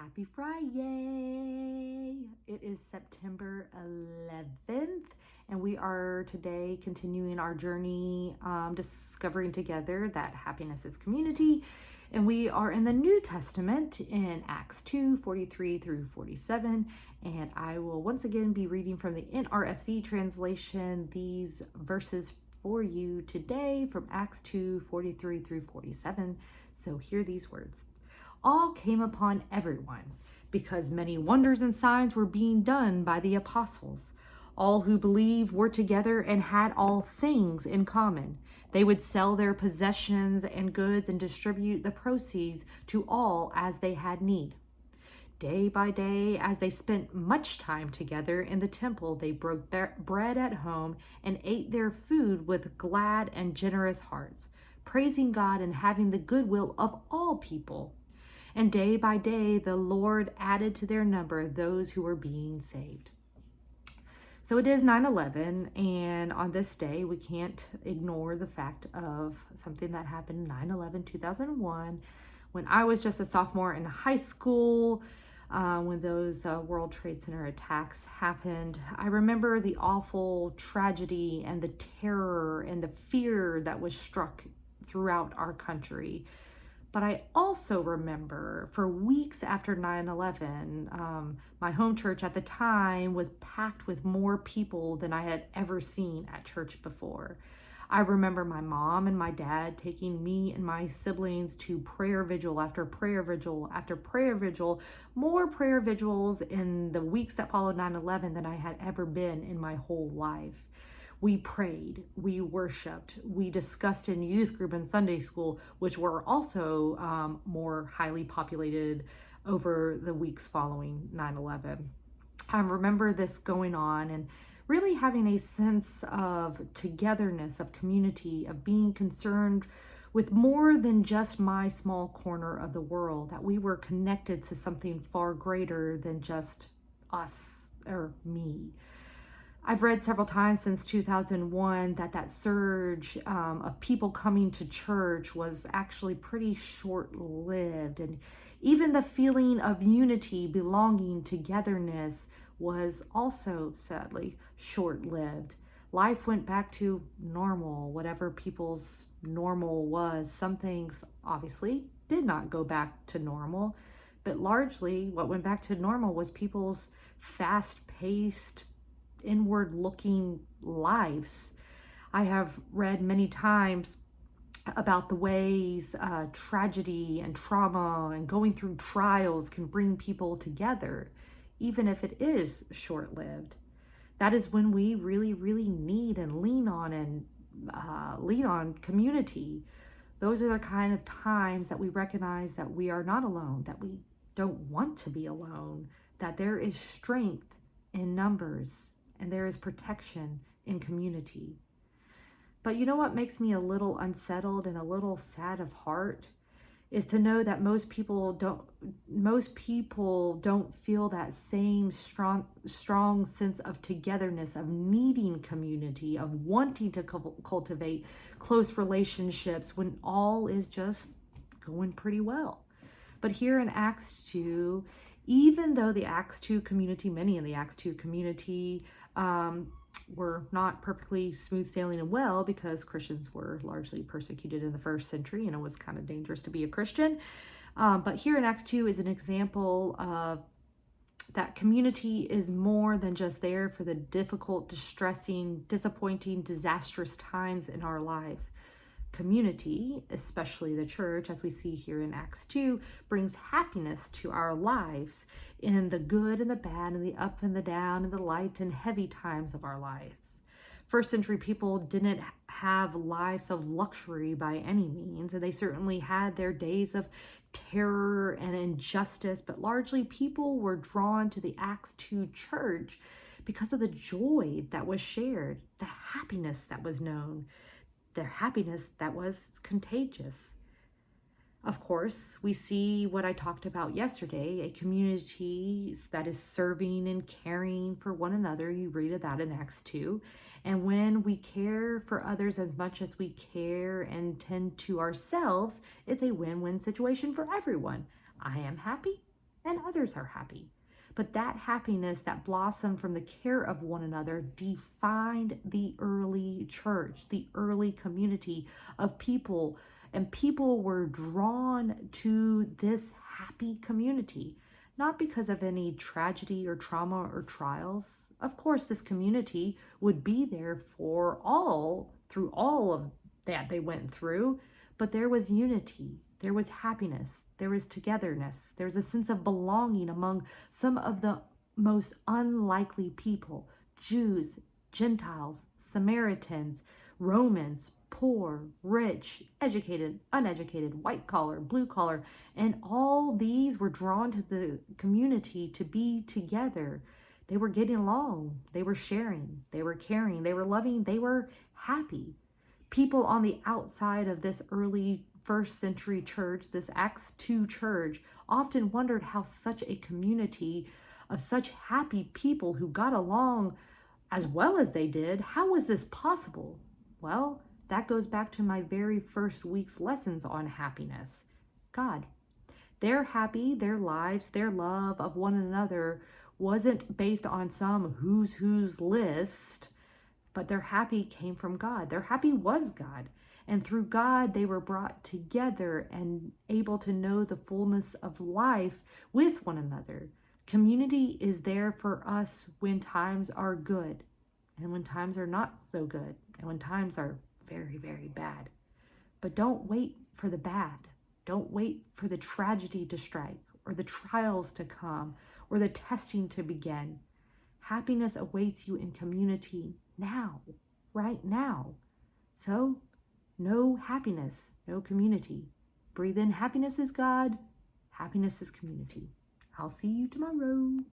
Happy Friday! It is September 11th, and we are today continuing our journey discovering together that happiness is community. And we are in the New Testament in Acts 2:43 through 47. And I will once again be reading from the NRSV translation these verses for you today from Acts 2:43 through 47. So hear these words. All came upon everyone, because many wonders and signs were being done by the apostles. All who believed were together and had all things in common. They would sell their possessions and goods and distribute the proceeds to all as they had need. Day by day, as they spent much time together in the temple, they broke bread at home and ate their food with glad and generous hearts, praising God and having the goodwill of all people. And day by day, the Lord added to their number those who were being saved. So it is 9/11, and on this day, we can't ignore the fact of something that happened 9/11, 2001, when I was just a sophomore in high school, when those World Trade Center attacks happened. I remember the awful tragedy and the terror and the fear that was struck throughout our country. But I also remember for weeks after 9/11, my home church at the time was packed with more people than I had ever seen at church before. I remember my mom and my dad taking me and my siblings to prayer vigil after prayer vigil after prayer vigil, more prayer vigils in the weeks that followed 9/11 than I had ever been in my whole life. We prayed, we worshiped, we discussed in youth group and Sunday school, which were also more highly populated over the weeks following 9/11. I remember this going on and really having a sense of togetherness, of community, of being concerned with more than just my small corner of the world, that we were connected to something far greater than just us or me. I've read several times since 2001 that surge of people coming to church was actually pretty short-lived. And even the feeling of unity, belonging, togetherness was also sadly short-lived. Life went back to normal, whatever people's normal was. Some things obviously did not go back to normal, but largely what went back to normal was people's fast-paced, inward-looking lives. I have read many times about the ways tragedy and trauma and going through trials can bring people together, even if it is short-lived. That is when we really, really need and lean on community. Those are the kind of times that we recognize that we are not alone, that we don't want to be alone, that there is strength in numbers, and there is protection in community. But you know what makes me a little unsettled and a little sad of heart is to know that most people don't feel that same strong sense of togetherness, of needing community, of wanting to cultivate close relationships when all is just going pretty well. But here in Acts 2, even though the Acts 2 community, many in the Acts 2 community were not perfectly smooth sailing and well, because Christians were largely persecuted in the first century and it was kind of dangerous to be a Christian. But here in Acts 2 is an example of that community is more than just there for the difficult, distressing, disappointing, disastrous times in our lives. Community, especially the church, as we see here in Acts 2, brings happiness to our lives in the good and the bad and the up and the down and the light and heavy times of our lives. First century people didn't have lives of luxury by any means, and they certainly had their days of terror and injustice, but largely people were drawn to the Acts 2 church because of the joy that was shared, the happiness that was known, their happiness that was contagious. Of course, we see what I talked about yesterday, a community that is serving and caring for one another. You read of that in Acts 2. And when we care for others as much as we care and tend to ourselves, it's a win-win situation for everyone. I am happy, and others are happy. But that happiness that blossomed from the care of one another defined the early church, the early community of people. And people were drawn to this happy community, not because of any tragedy or trauma or trials. Of course, this community would be there for all through all of that they went through, but there was unity, there was happiness, there was togetherness, there's a sense of belonging among some of the most unlikely people: Jews, Gentiles, Samaritans, Romans, poor, rich, educated, uneducated, white collar, blue collar, and all these were drawn to the community to be together. They were getting along, they were sharing, they were caring, they were loving, they were happy. People on the outside of this early first century church, this Acts 2 church, often wondered how such a community of such happy people who got along as well as they did, how was this possible? Well, that goes back to my very first week's lessons on happiness. God. They're happy, their lives, their love of one another wasn't based on some who's list, but their happy came from God. Their happy was God. And through God, they were brought together and able to know the fullness of life with one another. Community is there for us when times are good and when times are not so good and when times are very, very bad. But don't wait for the bad. Don't wait for the tragedy to strike or the trials to come or the testing to begin. Happiness awaits you in community now, right now. So, no happiness, no community. Breathe in happiness is God, happiness is community. I'll see you tomorrow.